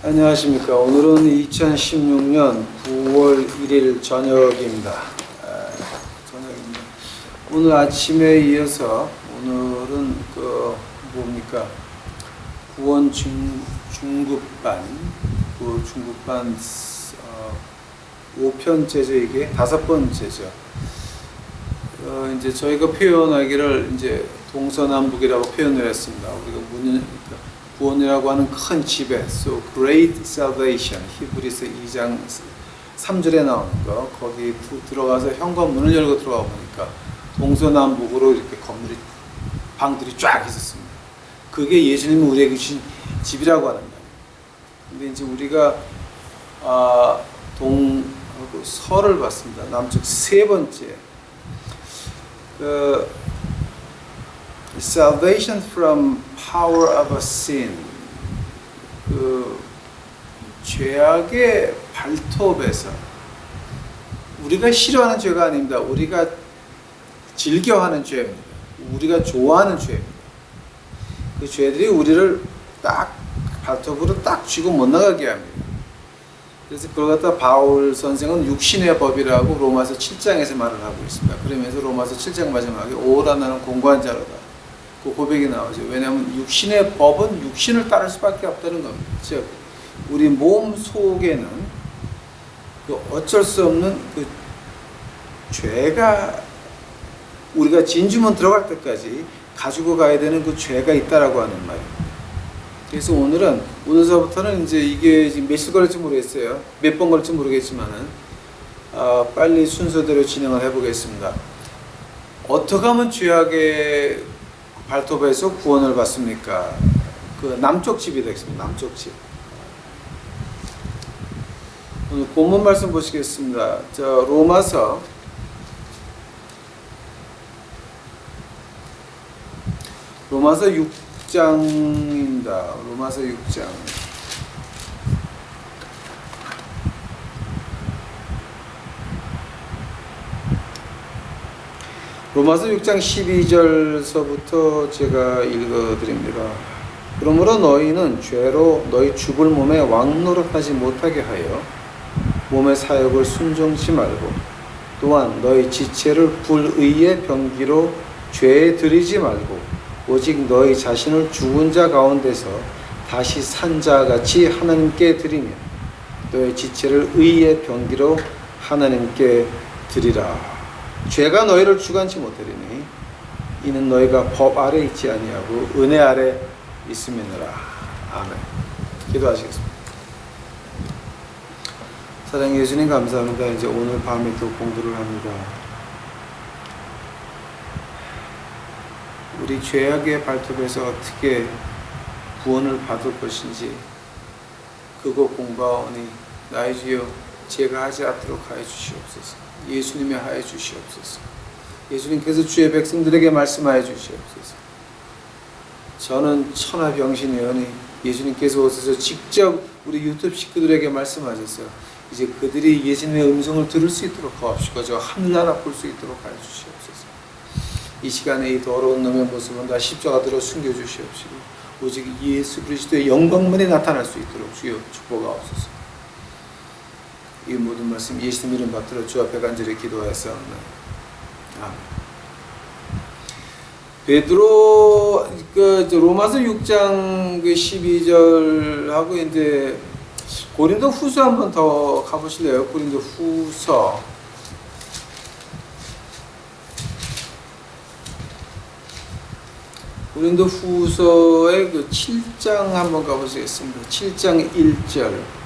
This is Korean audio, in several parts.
안녕하십니까. 오늘은 2016년 9월 1일 저녁입니다. 오늘 아침에 이어서 오늘은 구원 중급반, 중급반 5편째죠. 이게 5번째죠. 이제 저희가 표현하기를 이제 동서남북이라고 표현을 했습니다. 우리가 구원이라고 하는 큰 지배, so great salvation, 히브리서 2장 3절에 나오는 거, 거기 들어가서 현관문을 열고 들어가 보니까 동서남북으로 이렇게 방들이 쫙 있었습니다. 그게 예수님이 우리에게 주신 집이라고 하는 거예요. 근데 이제 우리가 동하고 서를 봤습니다. 남쪽 세 번째, salvation from power of a sin. 죄악의 발톱에서, 우리가 싫어하는 죄가 아닙니다. 우리가 즐겨하는 죄입니다. 우리가 좋아하는 죄입니다. 그 죄들이 우리를 딱 발톱으로 딱 쥐고 못 나가게 합니다. 그래서 그걸 갖다 바울 선생은 육신의 법이라고 로마서 7장에서 말을 하고 있습니다. 그러면서 로마서 7장 마지막에 오라 나는 공고한 자로다, 그 고백이 나오죠. 왜냐하면 육신의 법은 육신을 따를 수밖에 없다는 겁니다. 즉 우리 몸 속에는 어쩔 수 없는 죄가, 우리가 진주문 들어갈 때까지 가지고 가야 되는 그 죄가 있다라고 하는 말입니다. 그래서 오늘서부터는 이제 이게 지금 몇일 걸릴지 모르겠어요. 몇 번 걸릴지 모르겠지만은 빨리 순서대로 진행을 해보겠습니다. 어떻게 하면 죄악의 발톱에서 구원을 받습니까? 그 남쪽 집이 되겠습니다. 남쪽 집. 오늘 본문 말씀 보시겠습니다. 로마서 6장입니다. 로마서 6장. 로마서 6장 12절서부터 제가 읽어드립니다. 그러므로 너희는 죄로 너희 죽을 몸에 왕노릇하지 못하게 하여 몸의 사욕을 순종치 말고, 또한 너희 지체를 불의의 병기로 죄에 들이지 말고, 오직 너희 자신을 죽은 자 가운데서 다시 산 자같이 하나님께 드리며 너희 지체를 의의 병기로 하나님께 드리라. 죄가 너희를 주관치 못하리니 이는 너희가 법 아래 있지 아니하고 은혜 아래 있음이니라. 아멘. 기도하시겠습니다. 사랑의 예수님 감사합니다. 이제 오늘 밤에 또 공부를 합니다. 우리 죄악의 발톱에서 어떻게 구원을 받을 것인지 그거 공부하오니 나의 주여 제가 하지 않도록 하여 주시옵소서. 예수님이 하여 주시옵소서. 예수님께서 주의 백성들에게 말씀하여 주시옵소서. 저는 천하병신이오니 예수님께서 오셔서 직접 우리 유튜브 식구들에게 말씀하셨어요. 이제 그들이 예수님의 음성을 들을 수 있도록 하옵시고 저 하늘나라 볼 수 있도록 하여 주시옵소서. 이 시간에 이 더러운 놈의 모습은 다 십자가대로 숨겨주시옵시고 오직 예수 그리스도의 영광만이 나타날 수 있도록 주여 축복하옵소서. 이 모든 말씀 예수님 이름 받들어 주 앞에 간절히 기도하였사옵나이다. 아멘. 베드로 로마서 6장 12절하고 이제 고린도 후서 한번 더 가보실래요? 고린도 후서. 고린도 후서의 7장 한번 가보시겠습니다. 7장 1절.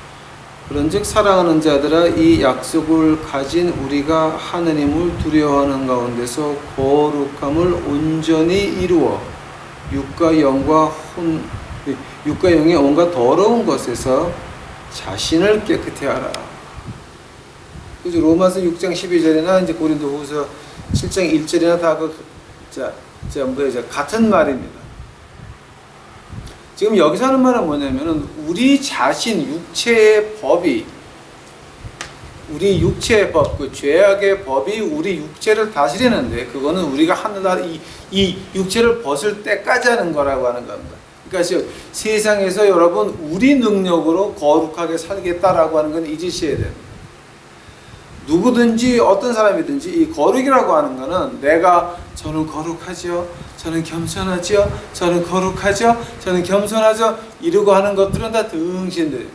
그런즉 사랑하는 자들아, 이 약속을 가진 우리가 하느님을 두려워하는 가운데서 거룩함을 온전히 이루어 육과 영의 온갖 더러운 것에서 자신을 깨끗게 하라. 그죠? 로마서 6장 12절이나 이제 고린도 후서 7장 1절이나 다 같은 말입니다. 지금 여기서 하는 말은 뭐냐면은 우리 자신 육체의 법이, 우리 육체의 법, 그 죄악의 법이 우리 육체를 다스리는데 그거는 우리가 하늘나라 이 육체를 벗을 때까지 하는 거라고 하는 겁니다. 그러니까 세상에서 여러분 우리 능력으로 거룩하게 살겠다라고 하는 건 잊으셔야 돼요. 누구든지 어떤 사람이든지 이 거룩이라고 하는 거는 내가 저는 거룩하죠, 저는 겸손하죠, 저는 거룩하죠, 저는 겸손하죠 이러고 하는 것들은 다 등신들이에요.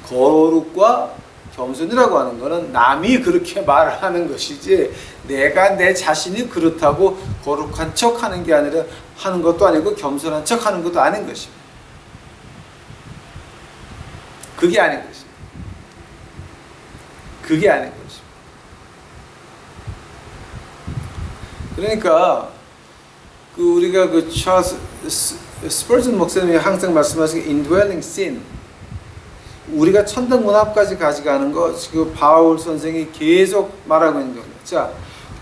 거룩과 겸손이라고 하는 거는 남이 그렇게 말하는 것이지 내가 내 자신이 그렇다고 거룩한 척 하는 게 아니라 하는 것도 아니고 겸손한 척 하는 것도 아닌 것입니다. 그게 아닌 것입니다. 그게 아닌 것입니다. 그러니까 우리가 찰스 스퍼전 목사님이 항상 말씀하신 indwelling sin, 우리가 천당문화까지 가져가는 거 지금 바울 선생이 계속 말하고 있는 겁니다. 자,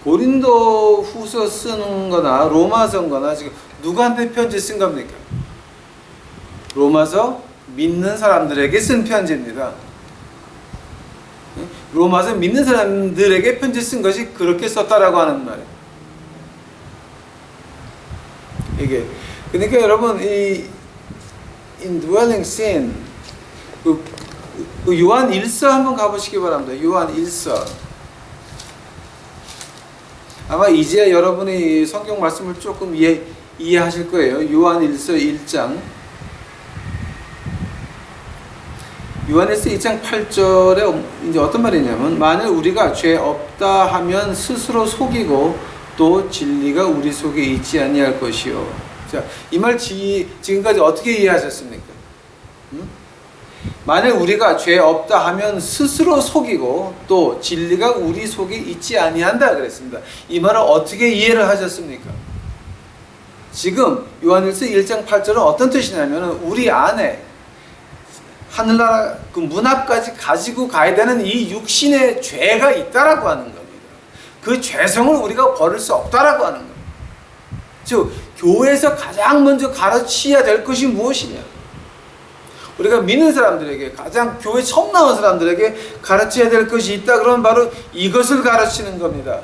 고린도 후서 쓰는 거나 로마서인 거나 지금 누구한테 편지 쓴 겁니까? 로마서 믿는 사람들에게 쓴 편지입니다. 로마서 믿는 사람들에게 편지 쓴 것이 그렇게 썼다라고 하는 말이에요. 이게 그러니까 여러분 이 indwelling sin 요한 1서 한번 가보시기 바랍니다. 요한 1서. 아마 이제 여러분이 성경 말씀을 조금 이해하실 거예요. 요한 1서 1장. 요한일서 2장 8절에 이제 어떤 말이냐면 만일 우리가 죄 없다 하면 스스로 속이고 또 진리가 우리 속에 있지 아니할 것이요. 자, 이 말 지금까지 어떻게 이해하셨습니까? 만일 우리가 죄 없다 하면 스스로 속이고 또 진리가 우리 속에 있지 아니한다 그랬습니다. 이 말을 어떻게 이해를 하셨습니까? 지금 요한일서 1장 8절은 어떤 뜻이냐면 우리 안에 하늘나라 그 문 앞까지 가지고 가야 되는 이 육신의 죄가 있다라고 하는 겁니다. 그 죄성을 우리가 버릴 수 없다라고 하는 겁니다. 즉 교회에서 가장 먼저 가르쳐야 될 것이 무엇이냐? 우리가 믿는 사람들에게 가장 교회 처음 나온 사람들에게 가르쳐야 될 것이 있다 그러면 바로 이것을 가르치는 겁니다.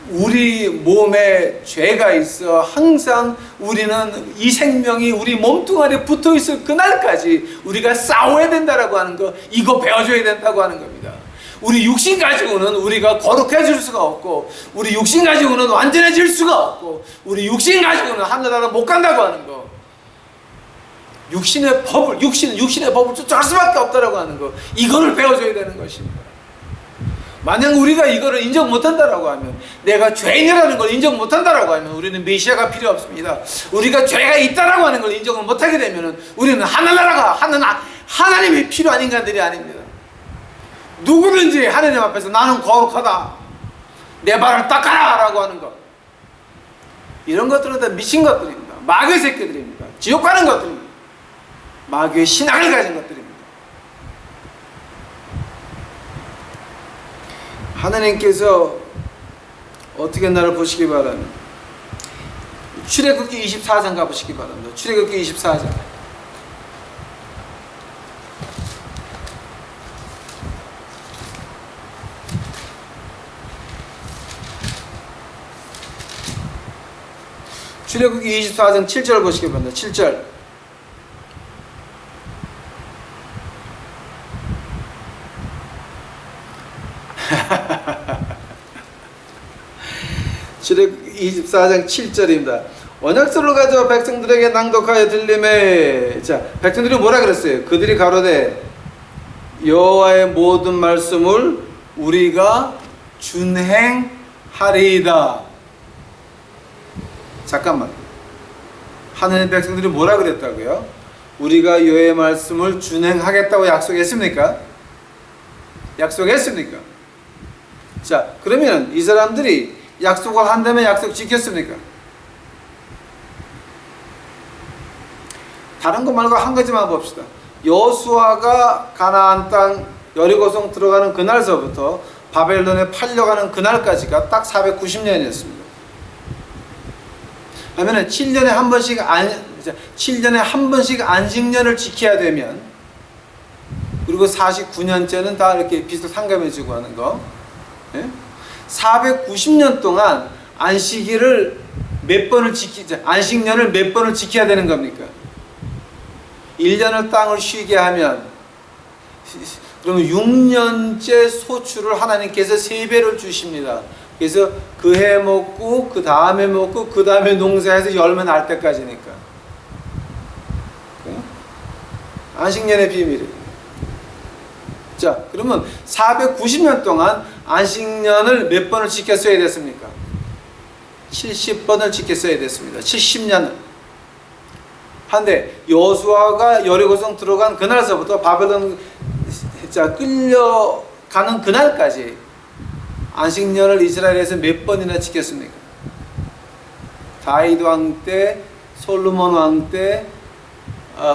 우리 몸에 죄가 있어 항상 우리는 이 생명이 우리 몸뚱아리에 붙어 있을 그날까지 우리가 싸워야 된다라고 하는 거, 이거 배워줘야 된다고 하는 겁니다. 우리 육신 가지고는 우리가 거룩해질 수가 없고 우리 육신 가지고는 완전해질 수가 없고 우리 육신 가지고는 하늘나라 못 간다고 하는 거, 육신의 법을 쫓아갈 수밖에 없다라고 하는 거, 이거를 배워줘야 되는 것입니다. 만약 우리가 이거를 인정 못한다라고 하면, 내가 죄인이라는 걸 인정 못한다라고 하면 우리는 메시아가 필요 없습니다. 우리가 죄가 있다라고 하는 걸 인정을 못하게 되면 우리는 하나님이 필요한 인간들이 아닙니다. 누구든지 하나님 앞에서 나는 거룩하다, 내 발을 닦아라 라고 하는 것, 이런 것들은 다 미친 것들입니다. 마귀의 새끼들입니다. 지옥 가는 것들입니다. 마귀의 신앙을 가진 것들입니다. 하나님께서 어떻게 나를 보시기 바랍니다. 출애굽기 24장 가보시기 바랍니다. 출애굽기 24장. 출애굽기 24장 7절 보시기 바랍니다. 7절. 출애굽기 24장 7절입니다. 언약서를 가져와 백성들에게 낭독하여 들리매. 자, 백성들이 뭐라 그랬어요? 그들이 가로되 여호와의 모든 말씀을 우리가 준행하리이다. 잠깐만, 하나님 백성들이 뭐라 그랬다고요? 우리가 여호와의 말씀을 준행하겠다고 약속했습니까? 약속했습니까? 자, 그러면 이 사람들이 약속을 한다면 약속 지켰습니까? 다른 거 말고 한 가지만 봅시다. 여호수아가 가나안 땅 여리고성 들어가는 그날서부터 바벨론에 팔려가는 그날까지가 딱 490년이었습니다. 하면은 7년에 한 번씩 안식년을 지켜야 되면, 그리고 49년째는 다 이렇게 빚을 상감해주고 하는 거. 예? 490년 동안 안식일을 몇 번을 안식년을 몇 번을 지켜야 되는 겁니까? 1년을 땅을 쉬게 하면 그러면 6년째 소출을 하나님께서 3배를 주십니다. 그래서 그 해 먹고 그 다음에 먹고 그 다음에 농사해서 열매 날 때까지니까. 안식년의 비밀이에요. 자, 그러면 490년 동안 안식년을 몇 번을 지켰어야 됐습니까? 70번을 지켰어야 됐습니다. 70년을. 한데 여호수아가 여리고성 들어간 그날서부터 바벨론 끌려가는 그날까지 안식년을 이스라엘에서 몇 번이나 지켰습니까? 다윗 왕 때, 솔로몬 왕 때,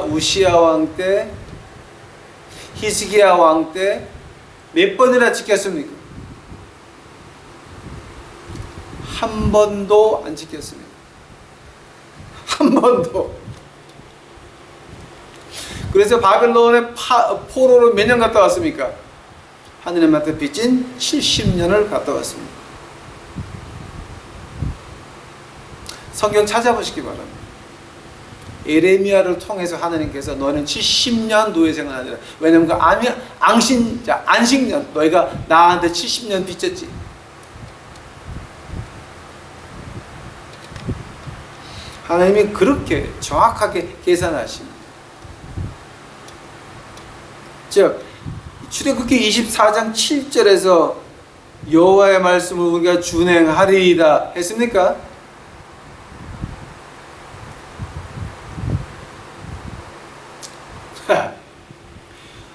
우시야 왕 때, 히스기야 왕 때 몇 번이나 지켰습니까? 한 번도 안 지켰습니다. 한 번도. 그래서 바벨론의 포로로 몇 년 갔다 왔습니까? 하느님한테 빚진 70년을 갔다 왔습니다. 성경 찾아보시기 바랍니다. 에레미야를 통해서 하나님께서 너는 70년 노예 생활하리라. 왜냐하면 그 안식년 너희가 나한테 70년 빚졌지. 하나님이 그렇게 정확하게 계산하십니다. 즉 출애굽기 24장 7절에서 여호와의 말씀을 우리가 준행하리이다 했습니까?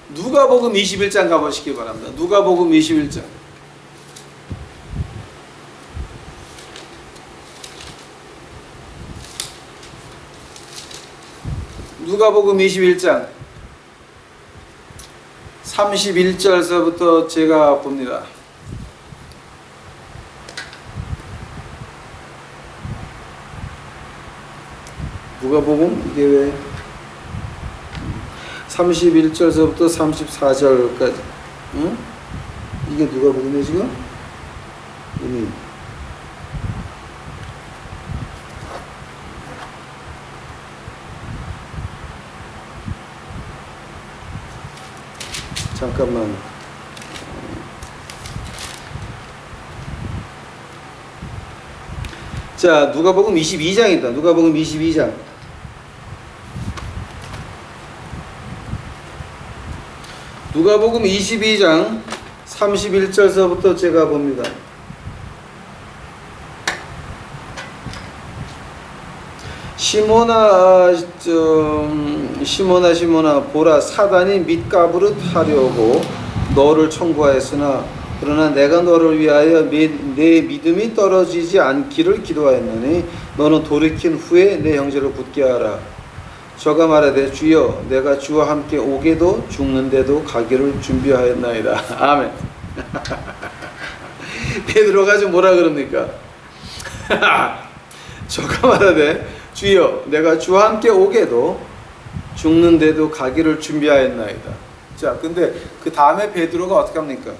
누가복음 21장 가보시기 바랍니다. 누가복음 21장. 누가복음 21장 31절서부터 제가 봅니다. 누가복음 이게 왜 31절서부터 34절까지 응? 이게 누가복음이에요 지금? 이미 잠깐만. 자, 누가복음 22장이다. 누가복음 22장. 누가복음 22장 31절서부터 제가 봅니다. 시몬아 보라 사단이 밑가부릇 하려고 너를 청구하였으나 그러나 내가 너를 위하여 내 믿음이 떨어지지 않기를 기도하였노니 너는 돌이킨 후에 내 형제를 굳게 하라. 저가 말하되 주여 내가 주와 함께 오게도 죽는데도 가기를 준비하였나이다. 아멘. 베드로가 지금 뭐라 그럽니까? 저가 말하되 주여 내가 주와 함께 오게도 죽는데도 가기를 준비하였나이다. 자, 근데 그 다음에 베드로가 어떻게 합니까?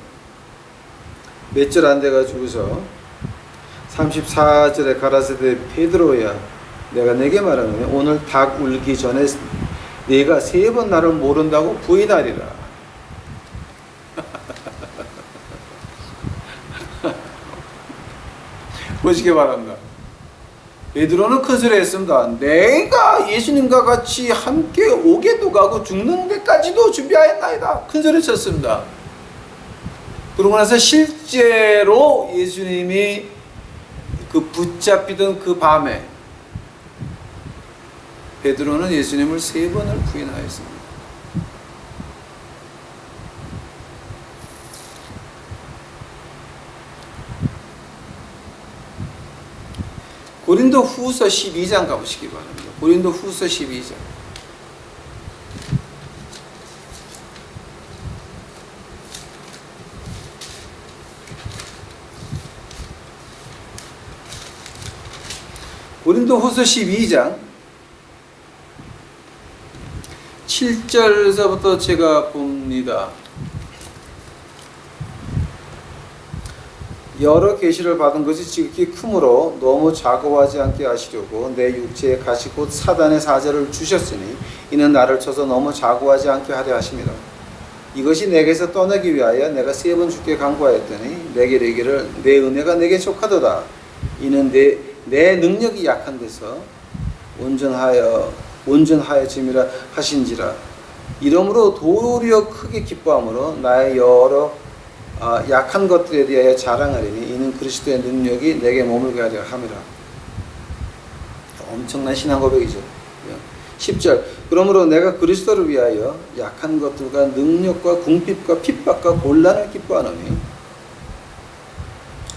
몇 절 안 돼가지고서 34절에 가라사대 베드로야 내가 내게 말하노니 오늘 닭 울기 전에 네가 3번 나를 모른다고 부인하리라. 보시기 바랍니다. 베드로는 큰 소리 했습니다. 내가 예수님과 같이 함께 오게도 가고 죽는 데까지도 준비하였나이다. 큰 소리 쳤습니다. 그러고 나서 실제로 예수님이 그 붙잡히던 그 밤에 베드로는 예수님을 3번을 부인하였습니다. 고린도 후서 12장 가보시기 바랍니다. 고린도 후서 12장. 고린도 후서 12장 7절에서부터 제가 봅니다. 여러 계시를 받은 것이 지극히 크므로 너무 자고하지 않게 하시려고 내 육체에 가시 곧 사단의 사자를 주셨으니 이는 나를 쳐서 너무 자고하지 않게 하려 하심이라. 이것이 내게서 떠나기 위하여 내가 3번 주께 간구하였더니 내게 이르기를 내 은혜가 내게 족하도다. 이는 내 능력이 약한 데서 온전하여짐이라 하신지라. 이러므로 도리어 크게 기뻐함으로 나의 여러 약한 것들에 대하여 자랑하리니 이는 그리스도의 능력이 내게 머물게 하려 함이라. 엄청난 신앙 고백이죠. 10절 그러므로 내가 그리스도를 위하여 약한 것들과 능력과 궁핍과 핍박과 곤란을 기뻐하노니.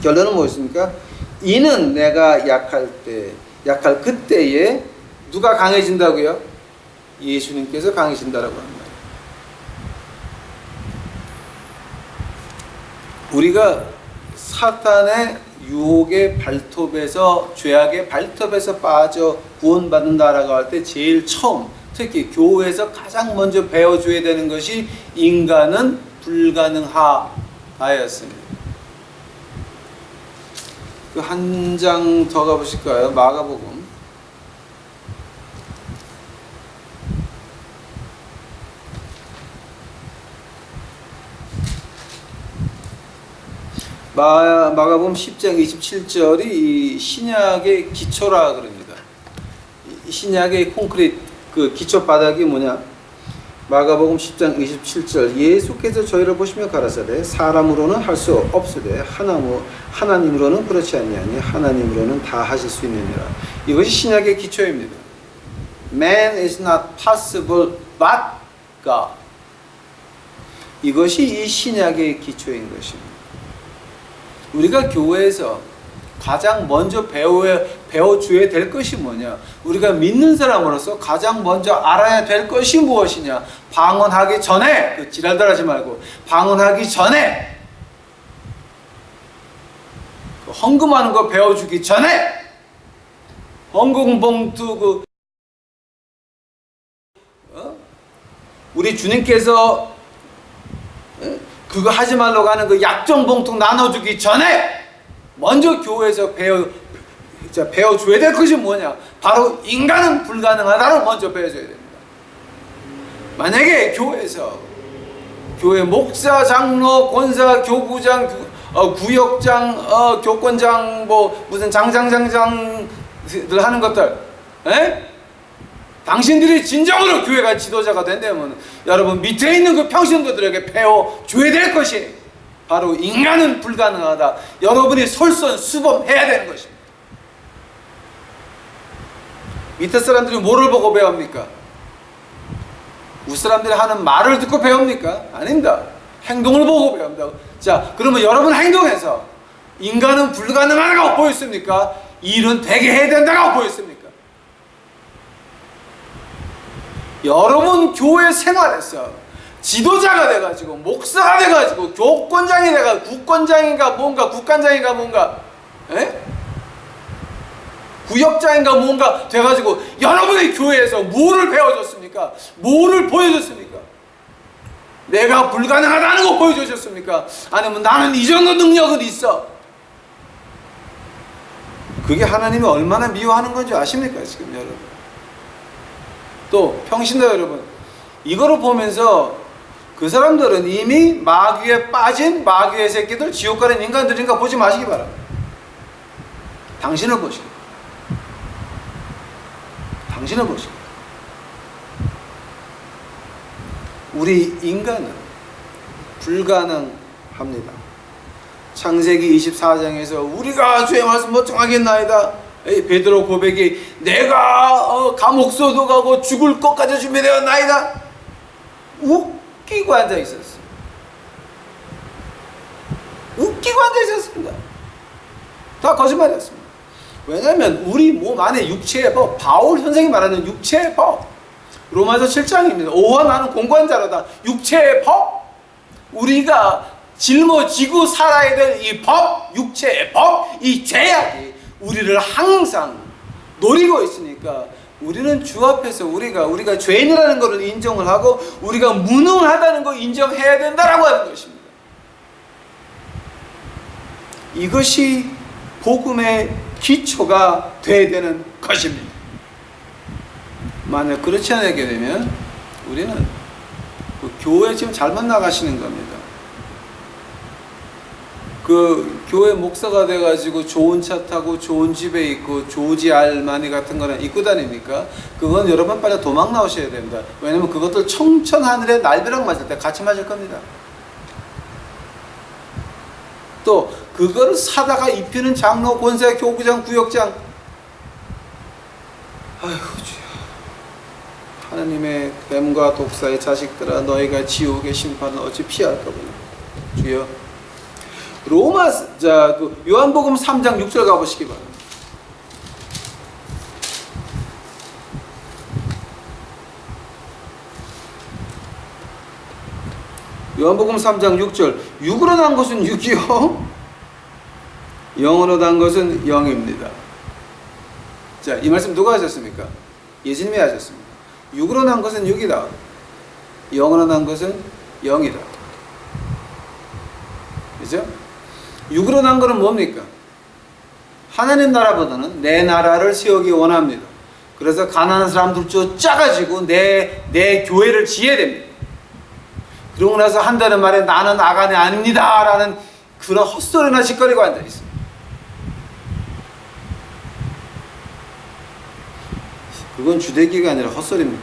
결론은 무엇입니까? 이는 내가 약할 그때에 누가 강해진다고요? 예수님께서 강해진다라고 합니다. 우리가 사탄의 유혹의 발톱에서, 죄악의 발톱에서 빠져 구원받는다라고 할 때 제일 처음, 특히 교회에서 가장 먼저 배워줘야 되는 것이 인간은 불가능하다였습니다. 그 한 장 더 가보실까요? 마가복음. 마가복음 10장 27절이 이 신약의 기초라 그럽니다. 신약의 콘크리트 그 기초 바닥이 뭐냐? 마가복음 10장 27절 예수께서 저희를 보시며 가라사대 사람으로는 할 수 없으되 하나님으로는 그렇지 아니하니 하나님으로는 다 하실 수 있느니라. 이것이 신약의 기초입니다. Man is not possible but God. 이것이 이 신약의 기초인 것입니다. 우리가 교회에서 가장 먼저 배워줘야 될 것이 뭐냐? 우리가 믿는 사람으로서 가장 먼저 알아야 될 것이 무엇이냐? 방언하기 전에, 그 지랄들 하지 말고, 방언하기 전에, 헌금하는 거 배워주기 전에, 헌금봉투 우리 주님께서 그거 하지 말라고 하는 그 약정봉투 나눠주기 전에 먼저 교회에서 배워줘야 될 것이 뭐냐? 바로 인간은 불가능하다를 먼저 배워줘야 됩니다. 만약에 교회에서 교회 목사, 장로, 권사, 교구장, 구역장, 교권장, 무슨 장장장장들 하는 것들, 당신들이 진정으로 교회가 지도자가 된다면 여러분 밑에 있는 그 평신도들에게 배워줘야 될 것이 바로 인간은 불가능하다. 여러분이 솔선수범해야 되는 것입니다. 밑에 사람들이 뭐를 보고 배웁니까? 윗사람들이 하는 말을 듣고 배웁니까? 아닙니다. 행동을 보고 배웁니다. 자, 그러면 여러분 행동에서 인간은 불가능하다고 보였습니까? 일은 되게 해야 된다고 보였습니까? 여러분 교회 생활에서 지도자가 돼가지고 목사가 돼가지고 교권장이 돼가지고 국권장인가 뭔가 국관장인가 뭔가 구역장인가 뭔가 돼가지고 여러분의 교회에서 뭐를 배워줬습니까? 뭐를 보여줬습니까? 내가 불가능하다는 거 보여주셨습니까? 아니면 나는 이 정도 능력은 있어. 그게 하나님이 얼마나 미워하는 건지 아십니까 지금 여러분? 또 평신도 여러분, 이거를 보면서 그 사람들은 이미 마귀에 빠진 마귀의 새끼들, 지옥 가는 인간들인가 보지 마시기 바랍니다. 당신을 보시고, 당신을 보시고. 우리 인간은 불가능합니다. 창세기 24장에서 우리가 주의 말씀 못 정하겠나이다. 베드로 고백이 내가 감옥소도 가고 죽을 것까지 준비되었나이다. 웃기고 앉아 있었어요. 웃기고 앉아 있었습니다. 다 거짓말이었습니다. 왜냐하면 우리 몸 안에 육체의 법, 바울 선생이 말하는 육체의 법, 로마서 7장입니다. 오와 나는 공고한 자로다. 육체의 법, 우리가 짊어지고 살아야 될 이 법, 육체의 법, 이 죄악이 우리를 항상 노리고 있으니까 우리는 주 앞에서 우리가 죄인이라는 것을 인정을 하고 우리가 무능하다는 걸 인정해야 된다라고 하는 것입니다. 이것이 복음의 기초가 되어야 되는 것입니다. 만약 그렇지 않게 되면 우리는 그 교회 지금 잘못 나가시는 겁니다. 그 교회 목사가 돼가지고 좋은 차 타고 좋은 집에 있고 조지 알마니 같은 거는 입고 다니니까 그건 여러분 빨리 도망 나오셔야 됩니다. 왜냐면 그것들 청천하늘에 날벼락 맞을 때 같이 맞을 겁니다. 또 그거를 사다가 입히는 장로, 권사, 교구장, 구역장, 아이고 주여, 하나님의 뱀과 독사의 자식들아, 너희가 지옥의 심판을 어찌 피할까 보냐. 주여. 요한복음 3장 6절 가보시기 바랍니다. 요한복음 3장 6절. 육으로 난 것은 육이요, 영으로 난 것은 영입니다. 자, 이 말씀 누가 하셨습니까? 예수님이 하셨습니다. 육으로 난 것은 육이다, 영으로 난 것은 영이다. 그죠? 육으로 난 것은 뭡니까? 하나님 나라보다는 내 나라를 세우기 원합니다. 그래서 가난한 사람들 쫓아가지고 내 교회를 지어야 됩니다. 그러고 나서 한다는 말에 나는 아간이 아닙니다 라는 그런 헛소리나 짓거리고 앉아 있습니다. 그건 주대기가 아니라 헛소리입니다.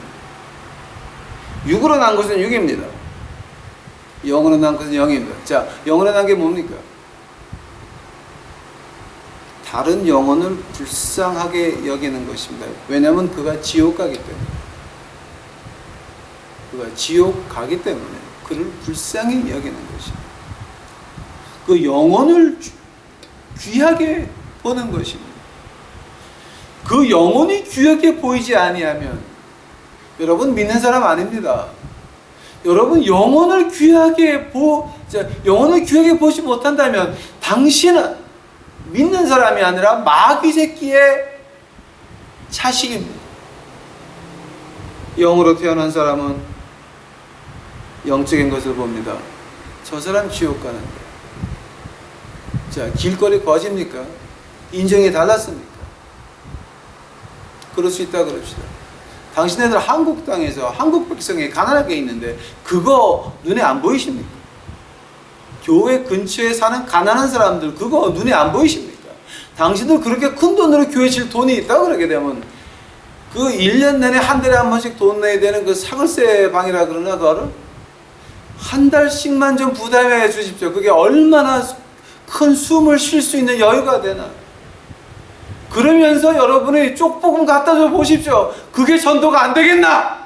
육으로 난 것은 육입니다. 영으로 난 것은 영입니다. 자, 영으로 난 게 뭡니까? 다른 영혼을 불쌍하게 여기는 것입니다. 왜냐하면 그가 지옥 가기 때문에. 그가 지옥 가기 때문에 그를 불쌍히 여기는 것입니다. 그 영혼을 귀하게 보는 것입니다. 그 영혼이 귀하게 보이지 아니하면 여러분 믿는 사람 아닙니다. 여러분 영혼을 귀하게 보지 못한다면 당신은 믿는 사람이 아니라 마귀 새끼의 자식입니다. 영으로 태어난 사람은 영적인 것을 봅니다. 저 사람 지옥 가는데. 자, 길거리 거짓입니까? 인정이 달랐습니까? 그럴 수 있다 그럽시다. 당신네들 한국 땅에서 한국 백성이 가난하게 있는데 그거 눈에 안 보이십니까? 교회 근처에 사는 가난한 사람들 그거 눈에 안 보이십니까? 당신들 그렇게 큰 돈으로 교회 칠 돈이 있다 그러게 되면 그 1년 내내 한 달에 한 번씩 돈 내야 되는 그 사글세 방이라 그러나 그거를 한 달씩만 좀 부담해 주십시오. 그게 얼마나 큰 숨을 쉴 수 있는 여유가 되나. 그러면서 여러분이 쪽복음 갖다 줘 보십시오. 그게 전도가 안 되겠나?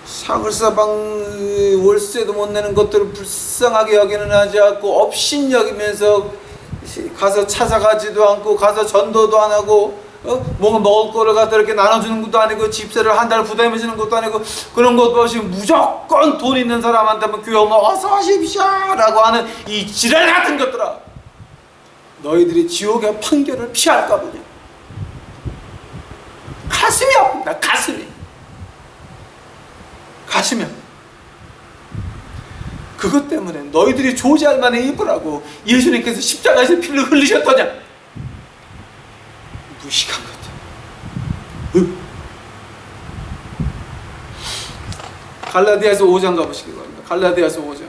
사글사방 월세도 못 내는 것들을 불쌍하게 여기는 하지 않고 업신 여기면서 가서 찾아가지도 않고 가서 전도도 안 하고 뭔가 먹을 거를 갖다 이렇게 나눠주는 것도 아니고 집세를 한 달 부담해 주는 것도 아니고 그런 것도 없이 무조건 돈 있는 사람한테만 교회 오면 어서 오십시오 라고 하는 이 지랄 같은 것들아, 너희들이 지옥의 판결을 피할까 보냐. 가슴이 아픕니다. 가슴이 아픕니다. 그것 때문에 너희들이 조지할 만한 입으라고 예수님께서 십자가에서 피를 흘리셨더냐. 무식한 것들. 갈라디아서 5장 가보시기 바랍니다. 갈라디아서 5장.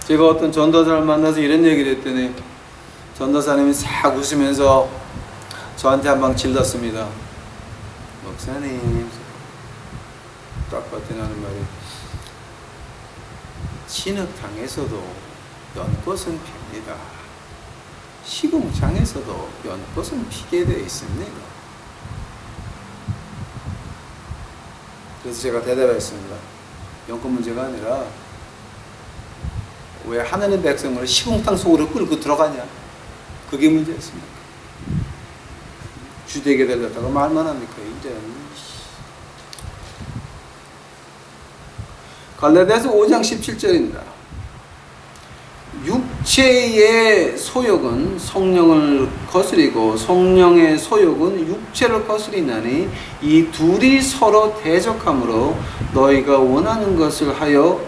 제가 어떤 전도사를 만나서 이런 얘기를 했더니 전도사님이 싹 웃으면서 저한테 한 방 질렀습니다. 목사님, 딱 봤더니 하는 말이, 진흙탕에서도 연꽃은 핍니다. 시궁창에서도 연꽃은 피게 되어 있습니다. 그래서 제가 대답했습니다. 연꽃 문제가 아니라 왜 하나님 백성을 시궁탕 속으로 끌고 들어가냐, 그게 문제였습니다. 주되게 되려다가 말만 합니까 이제. 갈라디아서 5장 17절입니다. 육체의 소욕은 성령을 거스리고 성령의 소욕은 육체를 거스리나니 이 둘이 서로 대적하므로 너희가 원하는 것을 하여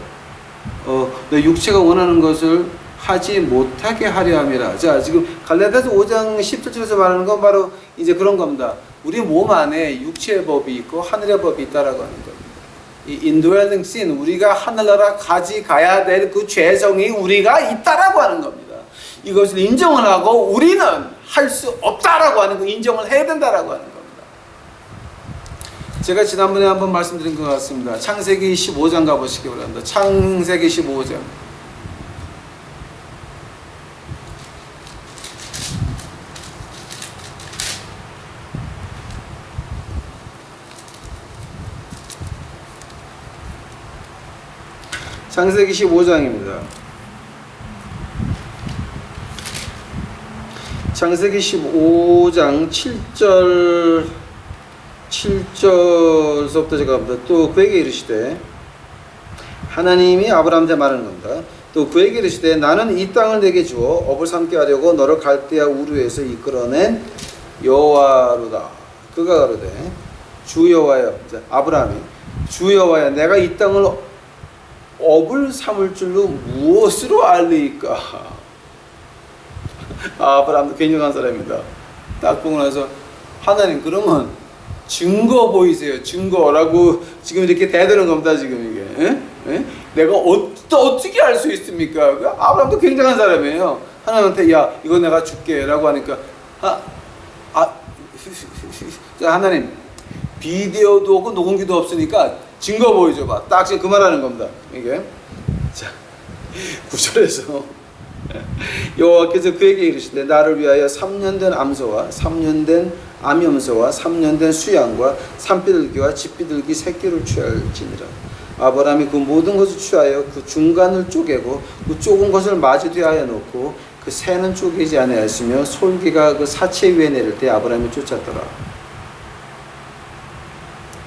너 육체가 원하는 것을 하지 못하게 하려 함이라. 자, 지금 갈라디아서 5장 17절에서 말하는 건 바로 이제 그런 겁니다. 우리 몸 안에 육체의 법이 있고 하늘의 법이 있다라고 하는 겁니다. 이 indwelling sin, 우리가 하늘나라 가져가야 될 그 죄성이 우리가 있다라고 하는 겁니다. 이것을 인정을 하고 우리는 할 수 없다라고 하는 거, 인정을 해야 된다라고 하는 겁니다. 제가 지난번에 한번 말씀드린 것 같습니다. 창세기 15장 가보시기 바랍니다. 창세기 15장. 창세기 15장입니다. 창세기 15장 7절서부터 제가 갑니다. 또 그에게 이르시되, 하나님이 아브라함한테 말하는 겁니다. 또 그에게 이르시되 나는 이 땅을 내게 주어 업을 삼게 하려고 너를 갈대아 우르에서 이끌어낸 여호와로다. 그가 가로되 주 여호와여, 아브라함이 주 여호와여, 내가 이 땅을 업을 삼을 줄로 무엇으로 알리까? 아브라함도 굉장한 사람입니다. 딱 보고 나서 하나님, 그러면 증거 보이세요. 증거라고 지금 이렇게 대드는 겁니다. 지금 이게. 에? 내가 어떻게 알 수 있습니까? 아브라함도 굉장한 사람이에요. 하나님한테 야, 이거 내가 줄게 라고 하니까 하나님, 비디오도 없고 녹음기도 없으니까 증거 보여줘봐. 딱 지금 그 말하는 겁니다. 이게. 자, 9절에서 여호와께서 그에게 이르시되 나를 위하여 3년 된 암소와 3년 된 암염소와 3년 된 수양과 산비둘기와 집비둘기 새끼를 취할지니라. 아브라함이 그 모든 것을 취하여 그 중간을 쪼개고 그 쪼은 것을 마주대하여 놓고 그 새는 쪼개지 아니하였으며 솔기가 그 사체 위에 내릴 때 아브라함이 쫓았더라.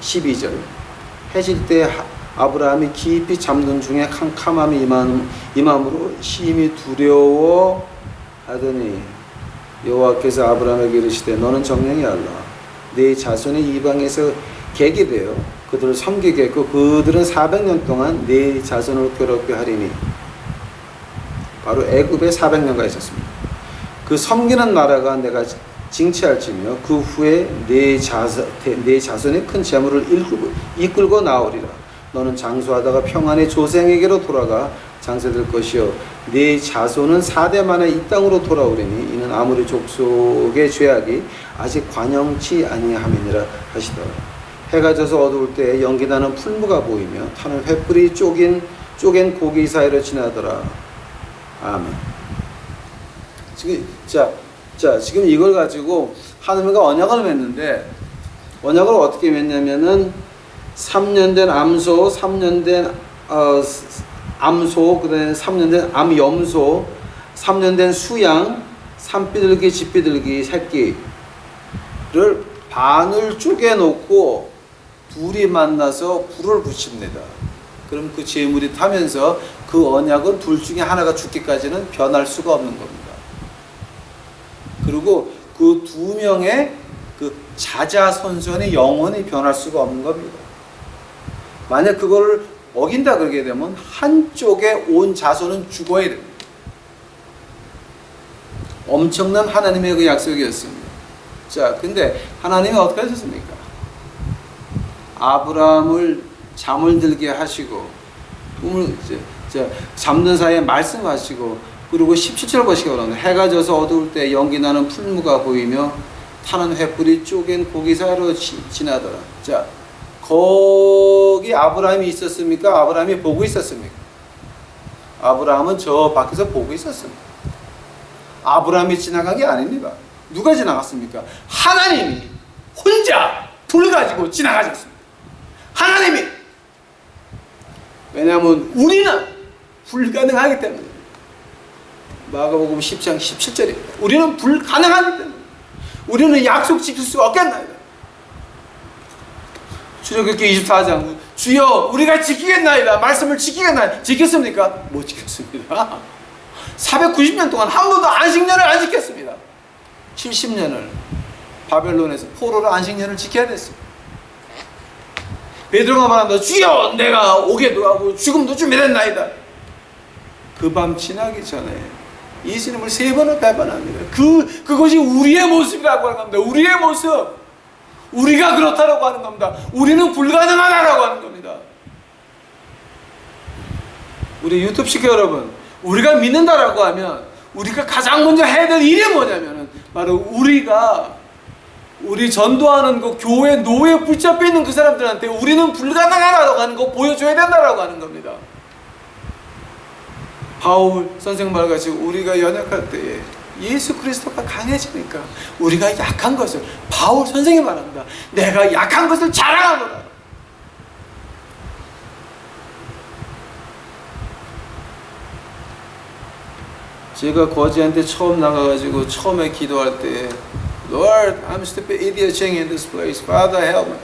12절. 해질 때 아브라함이 깊이 잠든 중에 캄캄함이 임함으로 심히 두려워하더니 여호와께서 아브라함에게 이르시되 너는 정령이 알라. 네 자손이 이방에서 객이 되어 그들을 섬기겠고 그들은 400년 동안 네 자손을 괴롭게 하리니. 바로 애굽에 400년간 있었습니다. 그 섬기는 나라가 내가 징치할지며 그 후에 네 자손의 큰 재물을 이끌고 나오리라. 너는 장수하다가 평안의 조상에게로 돌아가 장세될 것이요 네 자손은 4대 만에 이 땅으로 돌아오리니 이는 아무리 족속의 죄악이 아직 관영치 아니함이니라 하시더라. 해가 져서 어두울 때 연기나는 풀무가 보이며 타는 횃불이 쪼갠 고기 사이로 지나더라. 아멘. 지금 이걸 가지고 하나님과 언약을 맺는데, 언약을 어떻게 맺냐면은 3년 된 암소, 3년 된 암소, 그다음에 3년 된 암염소, 3년 된 수양, 산비둘기, 집비둘기 새끼를 반을 쪼개놓고 둘이 만나서 불을 붙입니다. 그럼 그 제물이 타면서 그 언약은 둘 중에 하나가 죽기까지는 변할 수가 없는 겁니다. 그리고 그 두 명의 그 자자손손의 영혼이 변할 수가 없는 겁니다. 만약 그거를 어긴다 그러게 되면 한쪽에 온 자손은 죽어야 됩니다. 엄청난 하나님의 그 약속이었습니다. 자, 근데 하나님이 어떻게 하셨습니까? 아브라함을 잠을 들게 하시고 꿈을 잠든 사이에 말씀하시고, 그리고 17절 보시기 바랍니다. 해가 져서 어두울 때 연기 나는 풀무가 보이며 타는 횃불이 쪼갠 고기 사이로 지나더라. 자, 거기 아브라함이 있었습니까? 아브라함이 보고 있었습니까? 아브라함은 저 밖에서 보고 있었습니다. 아브라함이 지나간 게 아닙니다. 누가 지나갔습니까? 하나님이 혼자 불 가지고 지나가셨습니다. 하나님이. 왜냐하면 우리는 불가능하기 때문에. 마가복음 10장 17절입니다. 우리는 불가능하기 때문에. 우리는 약속 지킬 수 없겠나이다. 출애굽기 24장 주여 우리가 지키겠나이다. 말씀을 지키겠나이다. 지켰습니까? 못 지켰습니다. 490년 동안 한 번도 안식년을 안 지켰습니다. 70년을 바벨론에서 포로로 안식년을 지켜야 됐습니다. 베드로가 말한다. 주여 내가 오게도 하고 죽음도 준비됐나이다. 그 밤 지나기 전에 예수님을 3번을 배반합니다. 그것이 우리의 모습이라고 하는 겁니다. 우리의 모습. 우리가 그렇다라고 하는 겁니다. 우리는 불가능하다라고 하는 겁니다. 우리 유튜브 시켜 여러분, 우리가 믿는다라고 하면 우리가 가장 먼저 해야 될 일이 뭐냐면은 바로 우리 전도하는 그 교회 노예에 붙잡혀 있는 그 사람들한테 우리는 불가능하다고 하는 거 보여줘야 된다라고 하는 겁니다. 바울 선생 말같이 우리가 연약할 때에 예수 그리스도가 강해지니까 우리가 약한 것을, 바울 선생이 말합니다. 내가 약한 것을 자랑하노라. 제가 거지한테 처음 나가가지고 처음에 기도할 때 Lord, I'm stupid idiot in this place. Father, help me.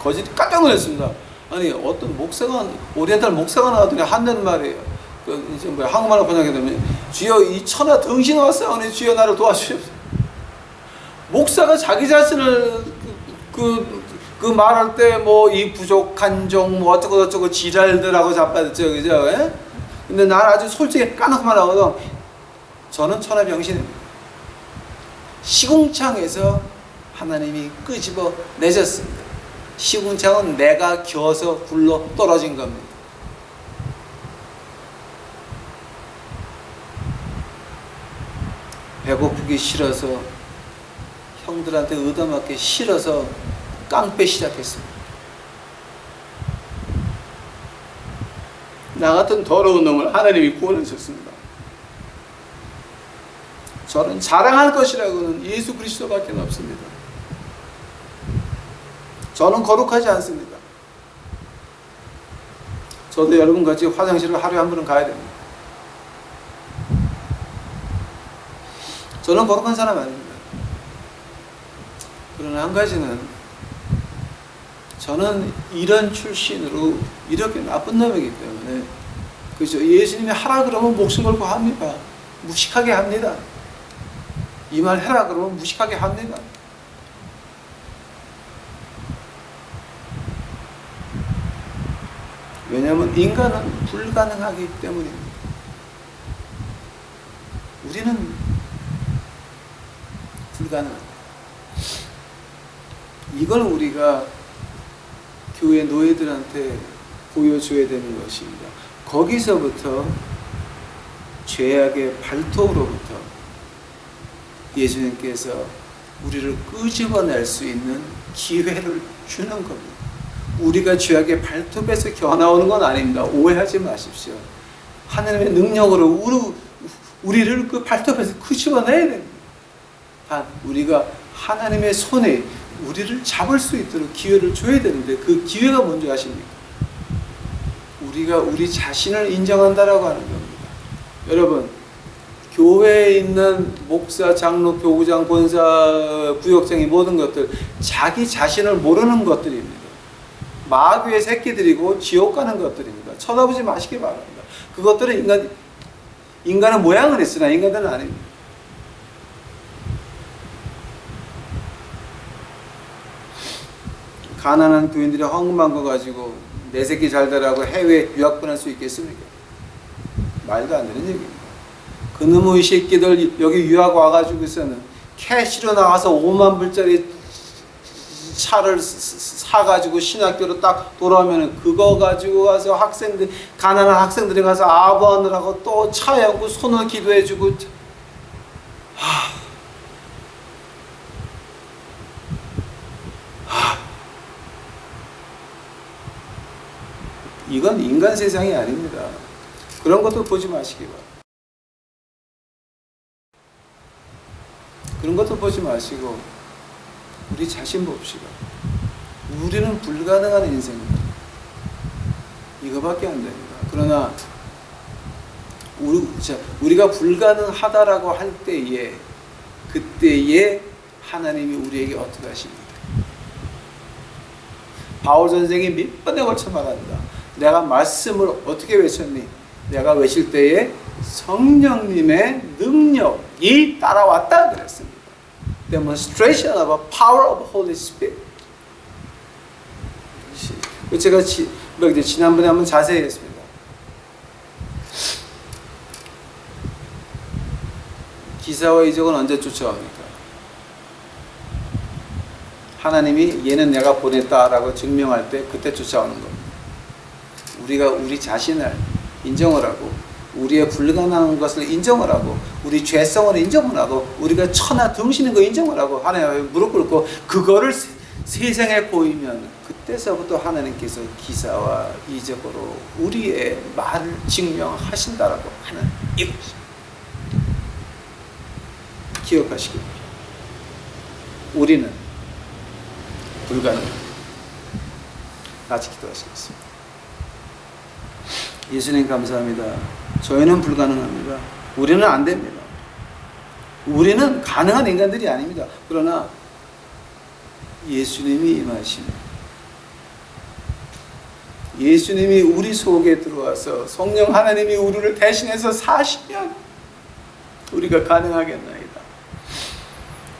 거지 깜짝 놀랐습니다. 아니 어떤 목사가 오리엔탈 목사가 나왔더니 한단 말이에요. 이제 뭐 한국말로 번역해 되면 주여 이 천하 등신 왔사오니 주여 나를 도와주십시오. 목사가 자기 자신을 그 말할 때 뭐 이 부족한 종 뭐 어쩌고 저쩌고 지랄들하고 자빠졌죠, 그죠? 예? 근데 난 아주 솔직히 까놓고 말하거든. 저는 천하병신입니다. 시궁창에서 하나님이 끄집어 내셨습니다. 시궁창은 내가 겨서 굴러 떨어진 겁니다. 배고프기 싫어서 형들한테 얻어맞기 싫어서 깡패 시작했습니다. 나 같은 더러운 놈을 하나님이 구원하셨습니다. 저는 자랑할 것이라고는 예수 그리스도밖에 없습니다. 저는 거룩하지 않습니다. 저도 여러분같이 화장실을 하루에 한 번은 가야 됩니다. 저는 거룩한 사람 아닙니다. 그러나 한 가지는 저는 이런 출신으로 이렇게 나쁜 놈이기 때문에 그렇죠. 예수님이 하라 그러면 목숨 걸고 합니다. 무식하게 합니다. 이 말 해라 그러면 무식하게 합니다. 왜냐하면 인간은 불가능하기 때문입니다. 우리는 불가능합니다. 이걸 우리가 교회 노예들한테 보여줘야 되는 것입니다. 거기서부터 죄악의 발톱으로부터 예수님께서 우리를 끄집어낼 수 있는 기회를 주는 겁니다. 우리가 죄악의 발톱에서 겨나오는 건 아닙니다. 오해하지 마십시오. 하나님의 능력으로 우리를 그 발톱에서 끄집어내야 됩니다. 단 우리가 하나님의 손에 우리를 잡을 수 있도록 기회를 줘야 되는데 그 기회가 뭔지 아십니까? 우리가 우리 자신을 인정한다라고 하는 겁니다. 여러분, 교회에 있는 목사, 장로, 교구장, 권사, 구역장이 모든 것들 자기 자신을 모르는 것들입니다. 마귀의 새끼들이고 지옥 가는 것들입니다. 쳐다보지 마시기 바랍니다. 그것들은 인간의 모양은 있으나 인간들은 아닙니다. 가난한 교인들이 헌금한 거 가지고 내 새끼 잘 되라고 해외 유학 보낼 수 있겠습니까? 말도 안 되는 얘기입니다. 그놈의 새끼들 여기 유학 와가지고서는 캐시로 나가서 5만 불짜리 차를 사가지고 신학교로 딱 돌아오면 그거 가지고 가서 가난한 학생들이 가서 아부하느라고 또 차에 얹고 손을 기도해주고 이건 인간 세상이 아닙니다. 그런 것도 보지 마시기 바랍니다. 그런 것도 보지 마시고 우리 자신 봅시다. 우리는 불가능한 인생입니다. 이거밖에 안 됩니다. 그러나 우리가 불가능하다라고 할 때에 그때에 하나님이 우리에게 어떻게 하십니까? 바울 선생이 몇 번에 걸쳐 말한다. 내가 말씀을 어떻게 외쳤니? 내가 외칠 때에 성령님의 능력이 따라왔다 그랬습니다. Demonstration of a power of Holy Spirit. 제가 지난번에 한번 자세히 했습니다. 기사와 이적은 언제 쫓아옵니까? 하나님이 얘는 내가 보냈다라고 증명할 때 그때 쫓아오는 겁니다. 우리가 우리 자신을 인정을 하고 우리의 불가능한 것을 인정을 하고 우리 죄성을 인정을 하고 우리가 천하 등신인 거 인정을 하고 하나님 무릎 꿇고 그거를 세상에 보이면 그때서부터 하나님께서 기사와 이적으로 우리의 말을 증명하신다라고 하는 이것입니다. 기억하시기 바랍니다. 우리는 불가능합니다. 같이 기도하시겠습니다. 예수님 감사합니다. 저희는 불가능합니다. 우리는 안 됩니다. 우리는 가능한 인간들이 아닙니다. 그러나 예수님이 임하시면 예수님이 우리 속에 들어와서 성령 하나님이 우리를 대신해서 사시면 우리가 가능하겠나이다.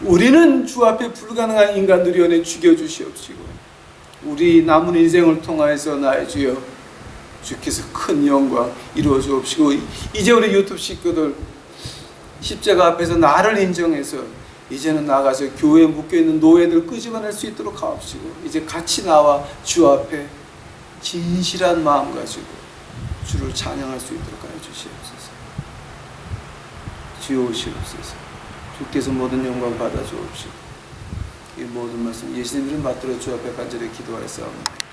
우리는 주 앞에 불가능한 인간들이오니 죽여주시옵시고 우리 남은 인생을 통하여서 나의 주여 주께서 큰 영광 이루어 주옵시고 이제 우리 유튜브 식구들 십자가 앞에서 나를 인정해서 이제는 나가서 교회에 묶여있는 노예들 끄집어낼 수 있도록 하옵시고 이제 같이 나와 주 앞에 진실한 마음 가지고 주를 찬양할 수 있도록 하여 주시옵소서. 주여 오시옵소서. 주께서 모든 영광 받아 주옵시고 이 모든 말씀 예수님 이름 받들어 주 앞에 간절히 기도하였사옵나이다.